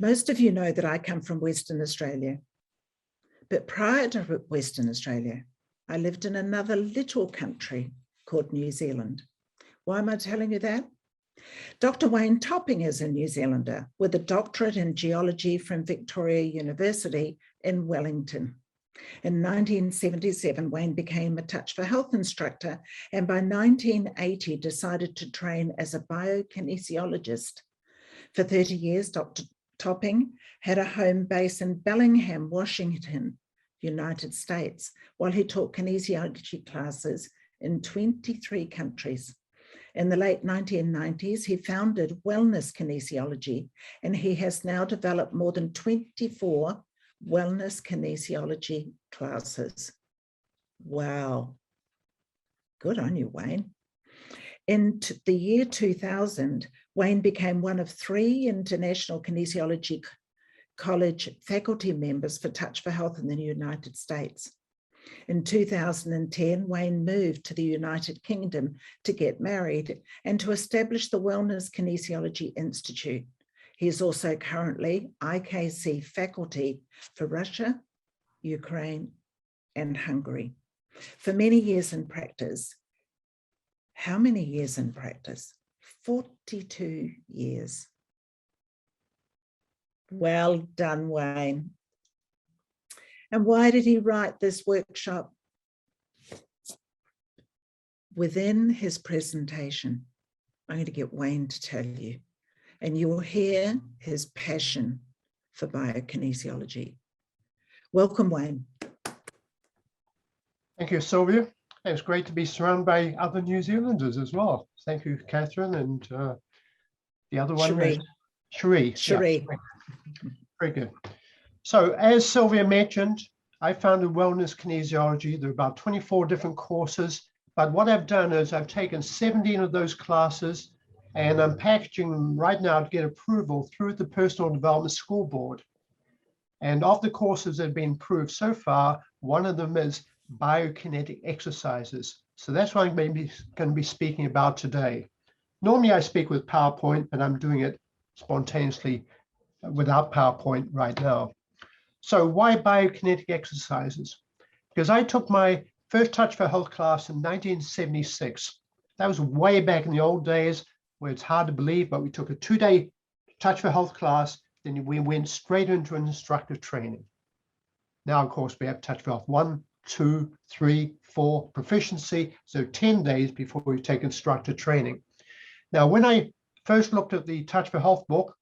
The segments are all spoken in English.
Most of you know that I come from Western Australia, but prior to Western Australia, I lived in another little country called New Zealand. Why am I telling you that? Dr. Wayne Topping is a New Zealander with a doctorate in geology from Victoria University in Wellington. In 1977, Wayne became a Touch for Health instructor, and by 1980 decided to train as a biokinesiologist. For 30 years, Dr. Topping had a home base in Bellingham, Washington, United States, while he taught kinesiology classes in 23 countries. In the late 1990s, he founded Wellness Kinesiology, and he has now developed more than 24 Wellness Kinesiology classes. Wow. Good on you, Wayne. In the year 2000, Wayne became one of 3 International Kinesiology College faculty members for Touch for Health in the United States. In 2010, Wayne moved to the United Kingdom to get married and to establish the Wellness Kinesiology Institute. He is also currently IKC faculty for Russia, Ukraine, and Hungary. For many years in practice. How many years in practice? 42 years. Well done, Wayne. And why did he write this workshop? Within his presentation, I'm going to get Wayne to tell you, and you will hear his passion for biokinesiology. Welcome, Wayne. Thank you, Sylvia. It's great to be surrounded by other New Zealanders as well. Thank you, Catherine, and the other one is Cherie. Cherie. Yeah, very good. So as Sylvia mentioned, I founded Wellness Kinesiology. There are about 24 different courses, but what I've done is I've taken 17 of those classes and I'm packaging them right now to get approval through the Personal Development School Board. And of the courses that have been approved so far, one of them is Biokinetic exercises. So that's what I'm going to be speaking about today. Normally I speak with PowerPoint, but I'm doing it spontaneously without PowerPoint right now. So why biokinetic exercises? Because I took my first Touch for Health class in 1976. That was way back in the old days where it's hard to believe, but we took a 2-day Touch for Health class, then we went straight into an instructor training. Now, of course, we have Touch for Health 1, 2, 3, 4, proficiency, so 10 days before we take instructor training. Now, when I first looked at the Touch for Health book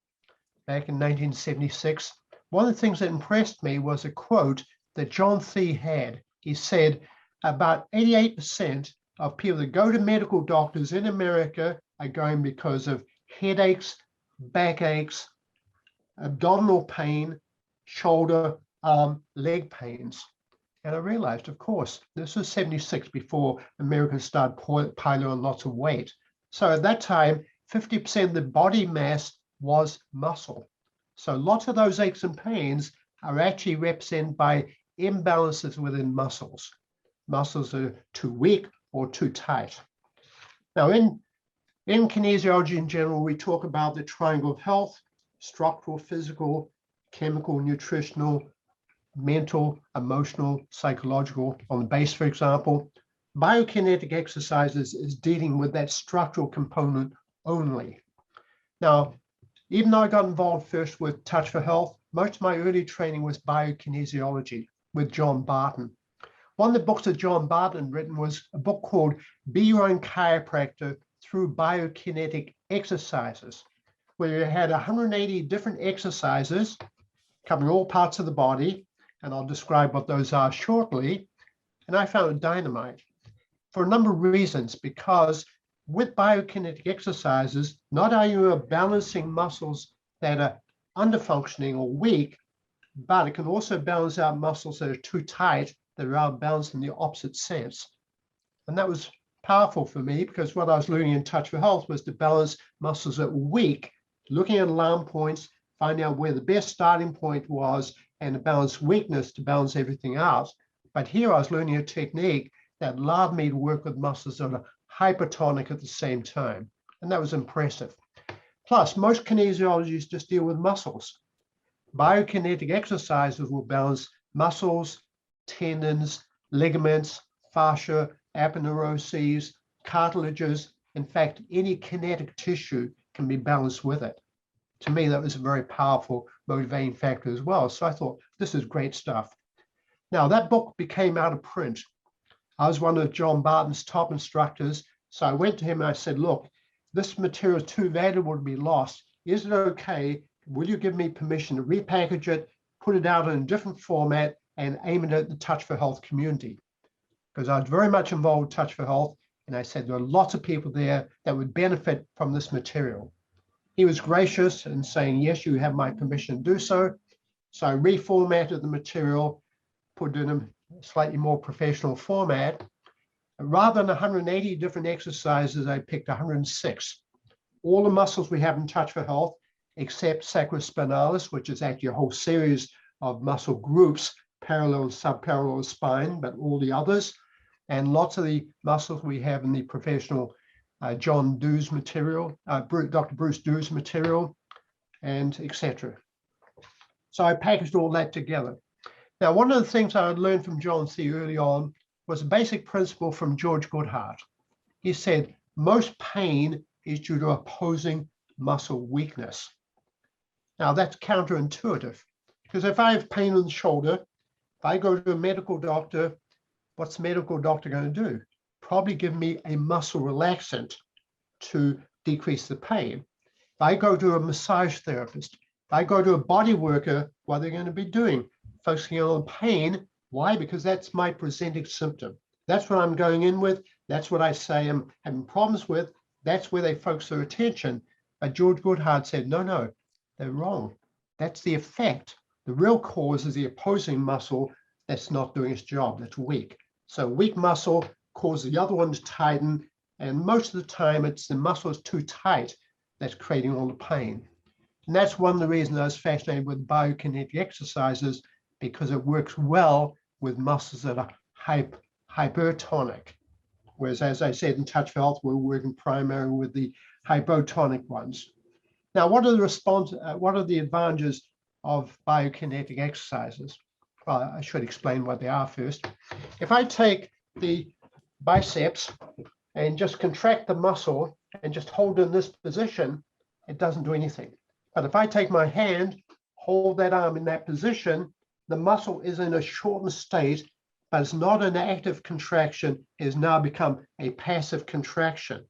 back in 1976, one of the things that impressed me was a quote that John Thie had. He said, about 88% of people that go to medical doctors in America are going because of headaches, backaches, abdominal pain, shoulder, arm, leg pains. And I realized, of course, this was 76 before Americans started piling on lots of weight. So at that time, 50% of the body mass was muscle. So lots of those aches and pains are actually represented by imbalances within muscles. Muscles are too weak or too tight. Now in kinesiology in general, we talk about the triangle of health: structural, physical, chemical, nutritional, mental, emotional, psychological on the base, for example. Biokinetic exercises is dealing with that structural component only. Now, even though I got involved first with Touch for Health, most of my early training was biokinesiology with John Barton. One of the books that John Barton had written was a book called Be Your Own Chiropractor Through Biokinetic Exercises, where you had 180 different exercises covering all parts of the body, and I'll describe what those are shortly. And I found it dynamite for a number of reasons, because with biokinetic exercises, not only are you balancing muscles that are underfunctioning or weak, but it can also balance out muscles that are too tight, that are out of balance in the opposite sense. And that was powerful for me, because what I was learning in Touch for Health was to balance muscles that were weak, looking at alarm points, finding out where the best starting point was, and to balance weakness to balance everything out. But here I was learning a technique that allowed me to work with muscles that are hypertonic at the same time. And that was impressive. Plus, most kinesiologists just deal with muscles. Biokinetic exercises will balance muscles, tendons, ligaments, fascia, aponeuroses, cartilages. In fact, any kinetic tissue can be balanced with it. To me, that was a very powerful motivating factor as well. So I thought, this is great stuff. Now, that book became out of print. I was one of John Barton's top instructors. So I went to him and I said, look, this material is too valuable to be lost. Is it okay? Will you give me permission to repackage it, put it out in a different format, and aim it at the Touch for Health community? Because I was very much involved with Touch for Health. And I said, there are lots of people there that would benefit from this material. He was gracious in saying, yes, you have my permission to do so. So I reformatted the material, put it in a slightly more professional format. Rather than 180 different exercises, I picked 106. All the muscles we have in Touch for Health, except sacrospinalis, which is actually a whole series of muscle groups, parallel and subparallel spine, but all the others, and lots of the muscles we have in the professional John Dew's material, Dr. Bruce Dew's material, and etc. So I packaged all that together. Now, one of the things I had learned from John C. early on was a basic principle from George Goodhart. He said, most pain is due to opposing muscle weakness. Now, that's counterintuitive, because if I have pain in the shoulder, if I go to a medical doctor, what's the medical doctor going to do? Probably give me a muscle relaxant to decrease the pain. If I go to a massage therapist, if I go to a body worker, what are they going to be doing? Focusing on pain. Why? Because that's my presenting symptom. That's what I'm going in with. That's what I say I'm having problems with. That's where they focus their attention. But George Goodhart said, no, they're wrong. That's the effect. The real cause is the opposing muscle that's not doing its job, that's weak. So weak muscle causes the other one to tighten, and most of the time it's the muscle is too tight that's creating all the pain. And that's one of the reasons I was fascinated with biokinetic exercises, because it works well with muscles that are hypertonic. Whereas, as I said, in Touch for Health, we're working primarily with the hypotonic ones. Now, what are the advantages of biokinetic exercises? Well, I should explain what they are first. If I take the biceps and just contract the muscle and just hold in this position, it doesn't do anything. But if I take my hand, hold that arm in that position, the muscle is in a shortened state, but it's not an active contraction. It has now become a passive contraction.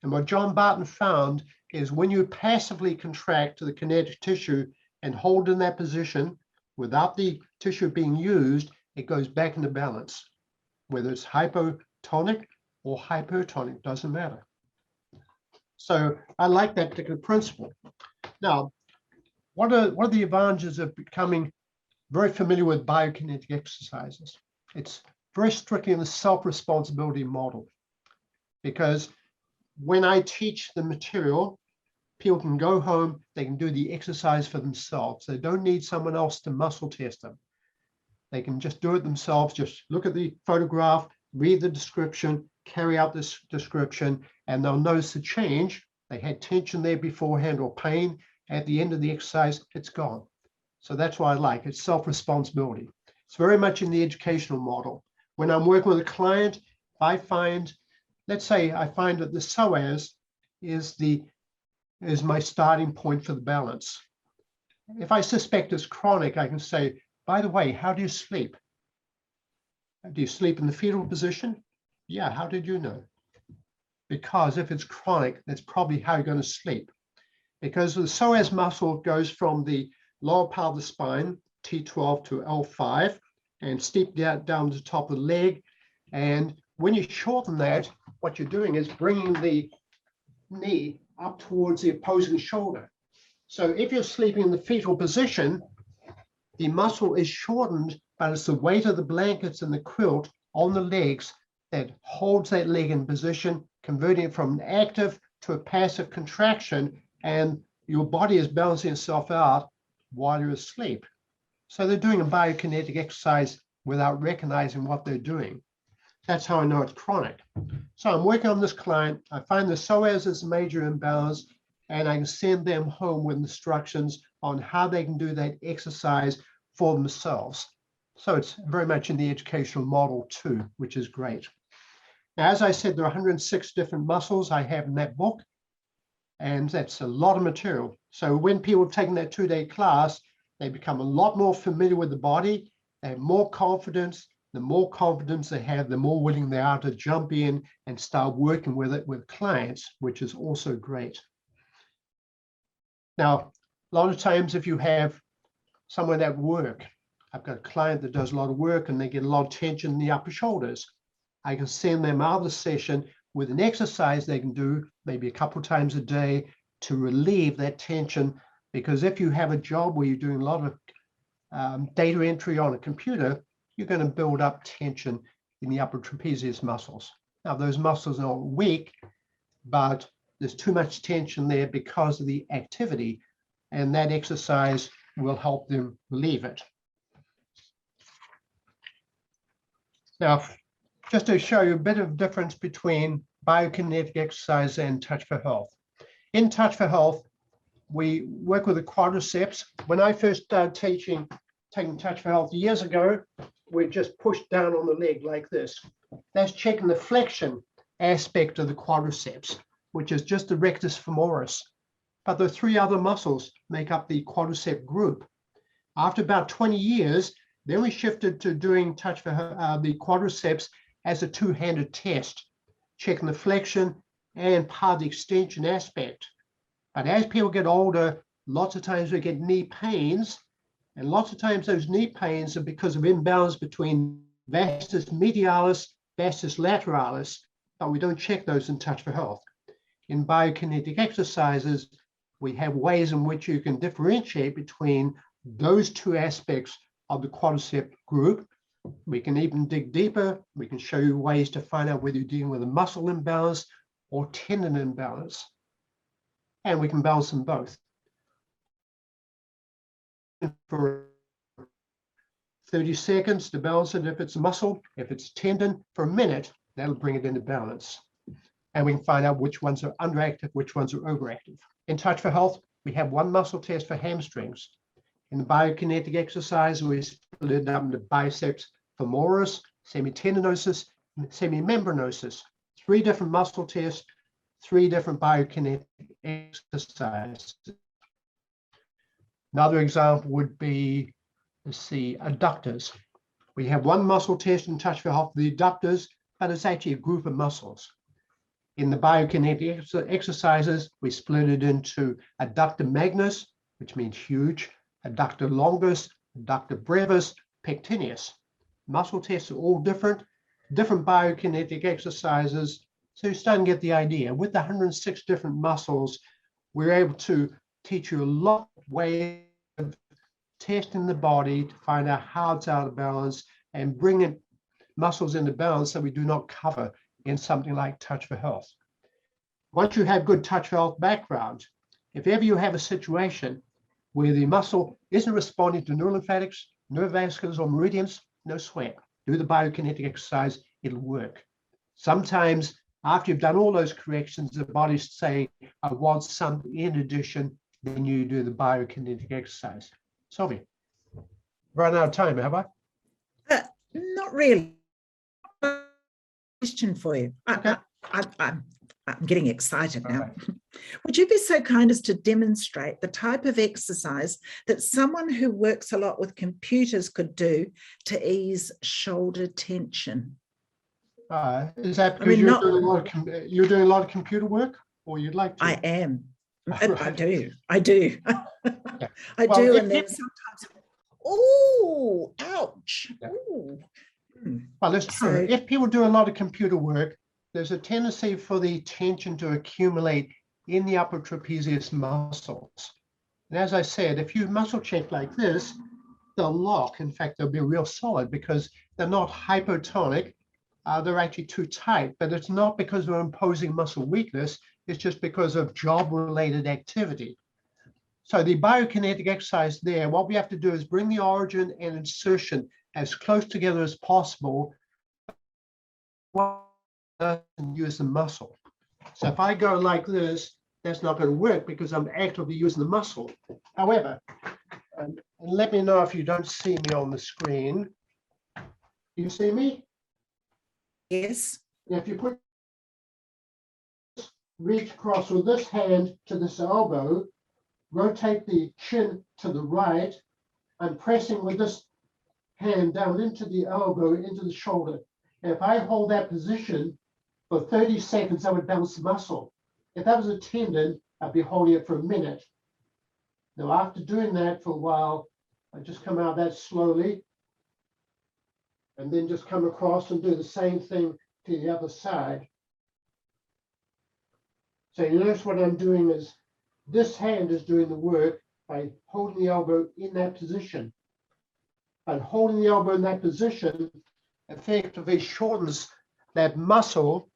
And what John Barton found is when you passively contract to the kinetic tissue and hold in that position without the tissue being used, it goes back into balance. Whether it's hypotonic or hypertonic, doesn't matter. So I like that particular principle. Now, what are the advantages of becoming very familiar with biokinetic exercises? It's very strictly in the self-responsibility model, because when I teach the material, people can go home, they can do the exercise for themselves. They don't need someone else to muscle test them. They can just do it themselves, just look at the photograph, read the description, carry out this description, and they'll notice the change. They had tension there beforehand or pain. At the end of the exercise, it's gone. So that's what I like. It's self-responsibility. It's very much in the educational model. When I'm working with a client, I find, let's say I find that the psoas is my starting point for the balance. If I suspect it's chronic, I can say, by the way, how do you sleep? Do you sleep in the fetal position? Yeah, how did you know? Because if it's chronic, that's probably how you're going to sleep. Because the psoas muscle goes from the lower part of the spine, T12 to L5, and steep down to the top of the leg. And when you shorten that, what you're doing is bringing the knee up towards the opposing shoulder. So if you're sleeping in the fetal position, the muscle is shortened, but it's the weight of the blankets and the quilt on the legs that holds that leg in position, converting it from an active to a passive contraction, and your body is balancing itself out while you're asleep. So they're doing a biokinetic exercise without recognizing what they're doing. That's how I know it's chronic. So I'm working on this client. I find the psoas is a major imbalance. and I can send them home with instructions on how they can do that exercise for themselves. So it's very much in the educational model too, which is great. Now, as I said, there are 106 different muscles I have in that book, and that's a lot of material. So when people have taken that 2-day class, they become a lot more familiar with the body, they have more confidence. The more confidence they have, the more willing they are to jump in and start working with it with clients, which is also great. Now, a lot of times if you have someone at work, I've got a client that does a lot of work and they get a lot of tension in the upper shoulders. I can send them out of the session with an exercise they can do maybe a couple of times a day to relieve that tension. Because if you have a job where you're doing a lot of data entry on a computer, you're going to build up tension in the upper trapezius muscles. Now, those muscles are weak, but there's too much tension there because of the activity, and that exercise will help them relieve it. Now, just to show you a bit of difference between biokinetic exercise and Touch for Health. In Touch for Health, we work with the quadriceps. When I first started taking Touch for Health years ago, we just pushed down on the leg like this. That's checking the flexion aspect of the quadriceps, which is just the rectus femoris. But the 3 other muscles make up the quadricep group. After about 20 years, then we shifted to doing Touch for the quadriceps as a 2-handed test, checking the flexion and part of the extension aspect. But as people get older, lots of times we get knee pains. And lots of times those knee pains are because of imbalance between vastus medialis, vastus lateralis, but we don't check those in Touch for Health. In biokinetic exercises, we have ways in which you can differentiate between those 2 aspects of the quadricep group. We can even dig deeper. We can show you ways to find out whether you're dealing with a muscle imbalance or tendon imbalance. And we can balance them both. For 30 seconds to balance it if it's a muscle, if it's a tendon, for a minute, that'll bring it into balance. And we can find out which ones are underactive, which ones are overactive. In Touch for Health, we have 1 muscle test for hamstrings. In the biokinetic exercise, we split it up into biceps femoris, semitendinosus, and semimembranosus. 3 different muscle tests, 3 different biokinetic exercises. Another example would be, let's see, adductors. We have 1 muscle test in Touch for Health for the adductors, but it's actually a group of muscles. In the biokinetic exercises, we split it into adductor magnus, which means huge, adductor longus, adductor brevis, pectineus. Muscle tests are all different biokinetic exercises. So you're starting to get the idea. With the 106 different muscles, we're able to teach you a lot of ways of testing the body to find out how it's out of balance and bringing muscles into balance that we do not cover in something like Touch for Health. Once you have good Touch for Health background, if ever you have a situation where the muscle isn't responding to neurolymphatics, neurovasculars, or meridians, no sweat. Do the biokinetic exercise, it'll work. Sometimes after you've done all those corrections, the body's saying, I want something in addition, then you do the biokinetic exercise. Sylvia, run out of time, have I? Not really. Question for you. Okay. I'm getting excited now. Right. Would you be so kind as to demonstrate the type of exercise that someone who works a lot with computers could do to ease shoulder tension? Is that because you're doing a lot of computer work, or you'd like to? I am. Right. I do. I do. Yeah. I Well, do. And then sometimes, oh, ouch. Yeah. Ooh. Well, it's true. If people do a lot of computer work, there's a tendency for the tension to accumulate in the upper trapezius muscles. And as I said, if you muscle check like this, they'll lock. In fact, they'll be real solid because they're not hypotonic. They're actually too tight, but it's not because we're imposing muscle weakness. It's just because of job-related activity. So the biokinetic exercise there, what we have to do is bring the origin and insertion as close together as possible and use the muscle. So if I go like this, that's not going to work because I'm actively using the muscle. However, and let me know if you don't see me on the screen. You see me? Yes. If you put reach across with this hand to this elbow, rotate the chin to the right, I'm pressing with this hand down into the elbow, into the shoulder. And if I hold that position for 30 seconds, I would bounce the muscle. If that was a tendon, I'd be holding it for a minute. Now, after doing that for a while, I just come out that slowly, and then just come across and do the same thing to the other side. So you notice what I'm doing is this hand is doing the work by holding the elbow in that position. And holding the elbow in that position effectively shortens that muscle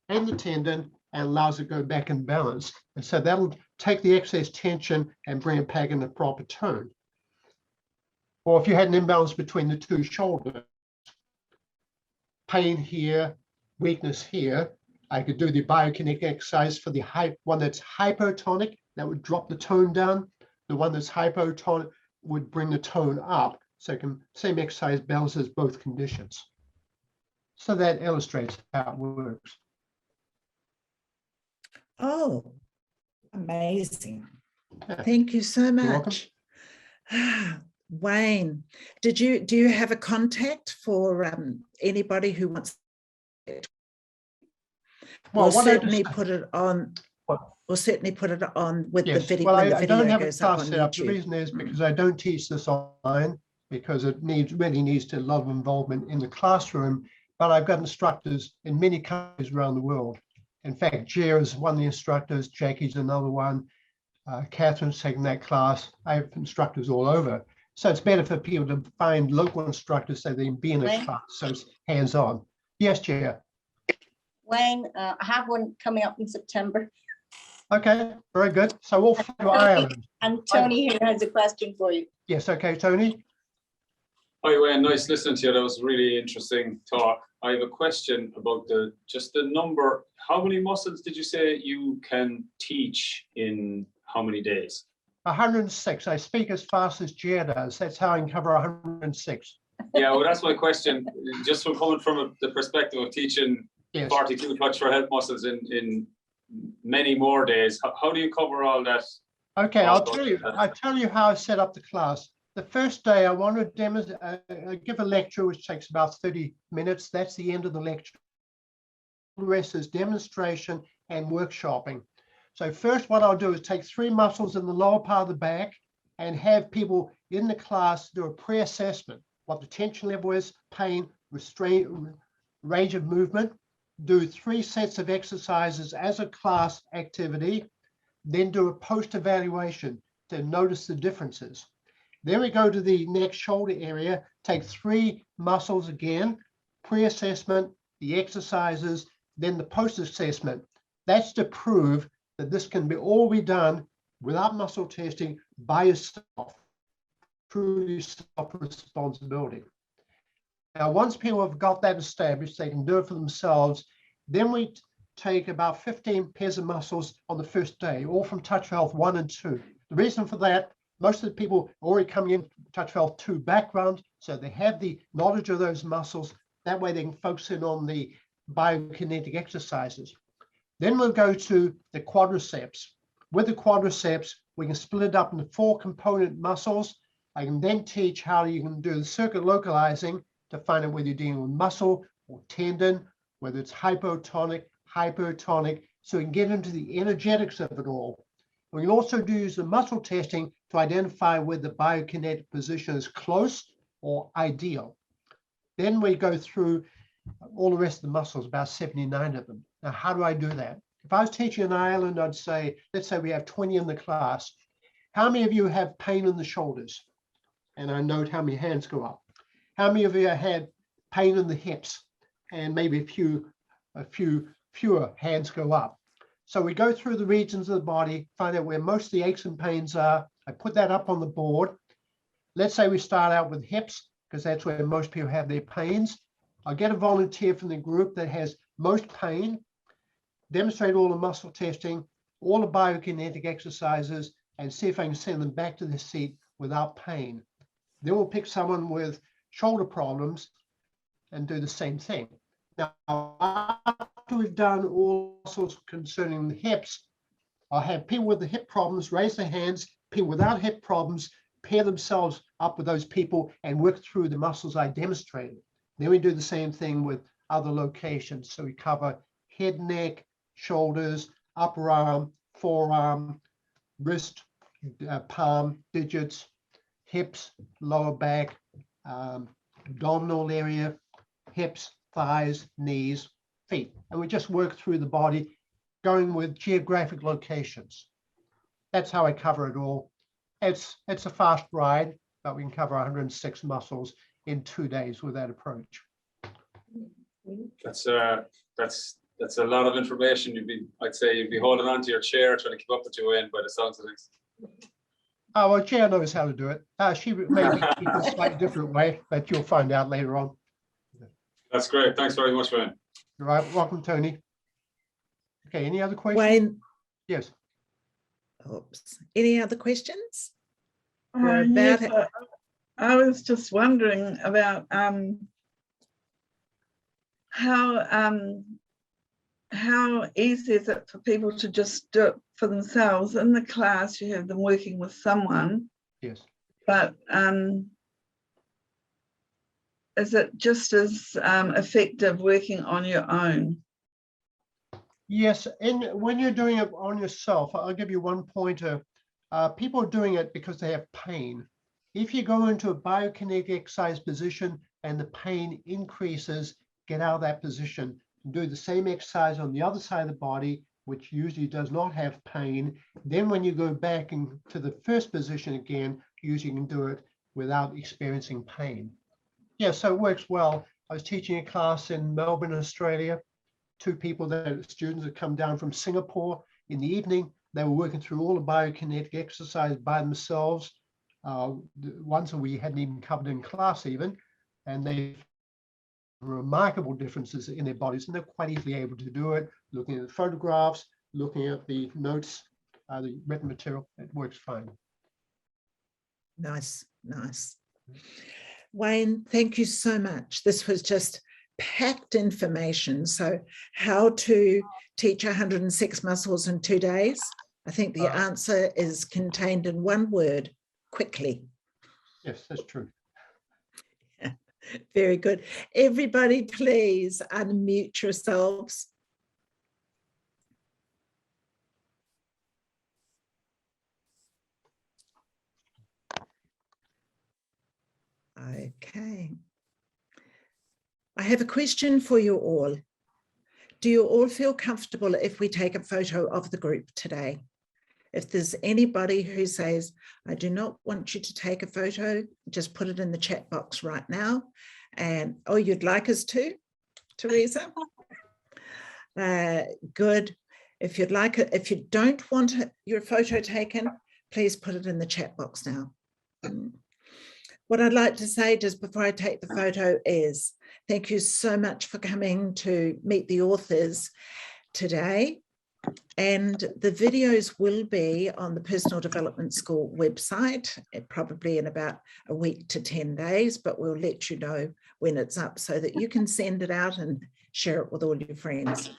and the tendon and allows it to go back in balance. And so that'll take the excess tension and bring it back in the proper tone. Or if you had an imbalance between the two shoulders, pain here, weakness here, I could do the biokinetic exercise for the one that's hypotonic, that would drop the tone down. The one that's hypotonic would bring the tone up. So same exercise balances both conditions. So that illustrates how it works. Oh, amazing. Yeah. Thank you so You're welcome. much. Wayne, do you have a contact for anybody who wants it? Well, We'll certainly put it on. We'll certainly put it on with the video. Well, when the I video don't have a goes up class on set up. The YouTube. reason is because I don't teach this online, because it really needs a lot of involvement in the classroom. But I've got instructors in many countries around the world. In fact, Gia is one of the instructors, Jackie's another one, Catherine's taking that class. I have instructors all over. So it's better for people to find local instructors so they can be in a class, so it's hands-on. Yes, Gia. Wayne, I have one coming up in September. Okay, very good. So we'll follow Ireland. And Tony here has a question for you. Yes, okay, Tony. Hi, Wayne. Nice listening to you. That was a really interesting talk. I have a question about just the number. How many muscles did you say you can teach in how many days? 106. I speak as fast as Gia does. That's how I can cover 106. Yeah, well, that's my question. Just from coming from the perspective of teaching 42 touch for health muscles in many more days, how do you cover all that? Okay, I'll tell you how I set up the class. The first day I want to demonstrate, give a lecture which takes about 30 minutes. That's the end of the lecture. The rest is demonstration and workshopping. So first what I'll do is take 3 muscles in the lower part of the back and have people in the class do a pre-assessment, what the tension level is, pain, restraint, range of movement, do 3 sets of exercises as a class activity, then do a post-evaluation to notice the differences. Then we go to the next shoulder area, take 3 muscles again, pre-assessment, the exercises, then the post-assessment. That's to prove that this can all be done without muscle testing by yourself, truly self-responsibility. Now, once people have got that established, they can do it for themselves. Then we take about 15 pairs of muscles on the first day, all from Touch for Health 1 and 2. The reason for that, most of the people are already coming in Touch for Health 2 background, so they have the knowledge of those muscles. That way they can focus in on the biokinetic exercises. Then we'll go to the quadriceps. With the quadriceps, we can split it up into 4 component muscles. I can then teach how you can do the circuit localizing to find out whether you're dealing with muscle or tendon, whether it's hypotonic, hypertonic, so we can get into the energetics of it all. We can also use the muscle testing to identify whether the biokinetic position is close or ideal. Then we go through all the rest of the muscles, about 79 of them. Now, how do I do that? If I was teaching in Ireland, I'd say, let's say we have 20 in the class. How many of you have pain in the shoulders? And I note how many hands go up. How many of you had pain in the hips? And maybe a few fewer hands go up. So we go through the regions of the body, find out where most of the aches and pains are. I put that up on the board. Let's say we start out with hips, because that's where most people have their pains. I'll get a volunteer from the group that has most pain, demonstrate all the muscle testing, all the biokinetic exercises and see if I can send them back to the seat without pain. Then we'll pick someone with shoulder problems and do the same thing. Now, after we've done all sorts concerning the hips, I'll have people with the hip problems raise their hands, people without hip problems pair themselves up with those people and work through the muscles I demonstrated. Then we do the same thing with other locations. So we cover head, neck, shoulders, upper arm, forearm, wrist, palm, digits, hips, lower back, abdominal area, hips, thighs, knees, feet. And we just work through the body, going with geographic locations. That's how I cover it all. It's a fast ride, but we can cover 106 muscles in 2 days with that approach. That's a lot of information. I'd say you'd be holding on to your chair trying to keep up with you, Wayne, by the sounds of things. Oh, well, Jan knows how to do it. She may be a slightly different way, but you'll find out later on. That's great. Thanks very much, Wayne. All right, welcome, Tony. Okay, any other questions? Wayne, Yes. oops. Any other questions? We're about Yes, it. I was just wondering about how easy is it for people to just do it for themselves? In the class, you have them working with someone, Yes. but is it just as effective working on your own? Yes, and when you're doing it on yourself, I'll give you one pointer. People are doing it because they have pain. If you go into a biokinetic exercise position and the pain increases, get out of that position and do the same exercise on the other side of the body, which usually does not have pain. Then when you go back into the first position again, usually you can do it without experiencing pain. Yeah, so it works well. I was teaching a class in Melbourne, Australia. 2 people, students had come down from Singapore in the evening. They were working through all the biokinetic exercise by themselves, ones that we hadn't even covered in class even, and they remarkable differences in their bodies, and they're quite easily able to do it, looking at the photographs, looking at the notes, the written material. It works fine. Nice, nice. Wayne, thank you so much. This was just packed information. So how to teach 106 muscles in 2 days? I think the answer is contained in one word: quickly. Yes, that's true. Very good. Everybody, please unmute yourselves. Okay. I have a question for you all. Do you all feel comfortable if we take a photo of the group today? If there's anybody who says, I do not want you to take a photo, just put it in the chat box right now. And, oh, you'd like us to, Teresa? Good. If you'd like it, if you don't want your photo taken, please put it in the chat box now. What I'd like to say just before I take the photo is thank you so much for coming to meet the authors today. And the videos will be on the Personal Development School website, probably in about a week to 10 days, but we'll let you know when it's up so that you can send it out and share it with all your friends.